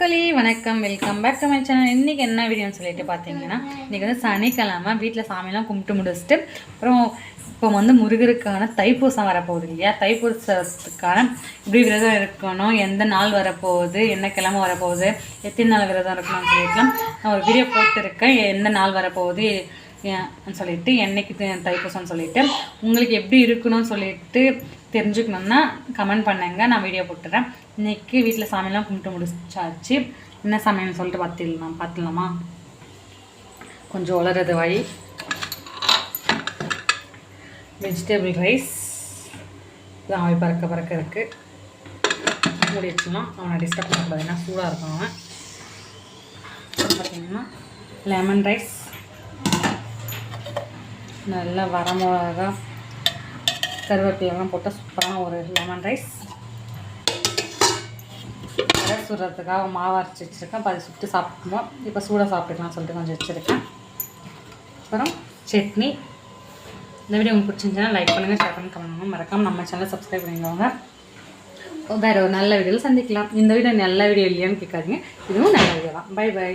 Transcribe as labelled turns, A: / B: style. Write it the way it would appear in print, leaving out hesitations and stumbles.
A: மக்களே வணக்கம், welcome back to my channel. இன்றைக்கி என்ன வீடியோன்னு சொல்லிட்டு பார்த்தீங்கன்னா, இன்றைக்கி வந்து சனிக்கிழமை வீட்டில் சாமியெல்லாம் கும்பிட்டு முடிச்சுட்டு அப்புறம் இப்போ வந்து முருகருக்கான தைப்பூசம் வரப்போகுது இல்லையா? தைப்பூசத்துக்கான இப்படி விரதம் இருக்கணும், எந்த நாள் வரப்போகுது, என்ன கிழமை வரப்போகுது, எத்தனை நாள் விரதம் இருக்கணும்னு சொல்லிட்டுலாம் நான் ஒரு வீடியோ போட்டிருக்கேன். எந்த நாள் வரப்போகுது சொல்லிட்டு, என்னைக்கு தைப்பூசம்னு சொல்லிட்டு உங்களுக்கு எப்படி இருக்கணும்னு சொல்லிட்டு தெரிஞ்சுக்கணுன்னா கமெண்ட் பண்ணுங்க, நான் வீடியோ போட்டுறேன். இன்றைக்கி வீட்டில் சாமியெல்லாம் கும்பிட்டு முடிச்சாச்சு. என்ன சமையல்னு சொல்லிட்டு பார்த்துடலாமா? கொஞ்சம் வளரது வழி வெஜிடபிள் ரைஸ் தான் அவை பறக்க இருக்குது. மூடி வச்சுக்கலாம், அவனை டிஸ்டர்ப் பண்ணக்கூடாது, ஏன்னா சூடாக இருக்கும் அவன். பார்த்திங்கன்னா லெமன் ரைஸ், நல்லா வரமிளகா கருவேப்பிலாம் போட்டால் சூப்பரான ஒரு லெமன் ரைஸ். வடை சுடுறதுக்காக மாவு அரைச்சி வச்சுருக்கேன், இப்போ அதை சுட்டு சாப்பிடுவோம். இப்போ சூடாக சாப்பிட்டுக்கலாம்னு சொல்லிட்டு கொஞ்சம் வச்சுருக்கேன். அப்புறம் சட்னி. இந்த வீடியோ உங்களுக்கு பிடிச்சிருந்துச்சுன்னா லைக் பண்ணுங்கள், ஷேர் பண்ணி கமெண்ட் பண்ணுங்கள். மறக்காமல் நம்ம சேனலை சப்ஸ்கிரைப் பண்ணிக்கோங்க. வேறு ஒரு நல்ல வீடியோவில் சந்திக்கலாம். இந்த வீடியோ நல்ல வீடியோ இல்லையான்னு கேட்காதீங்க, இதுவும் நல்ல வீடியோ தான். Bye by.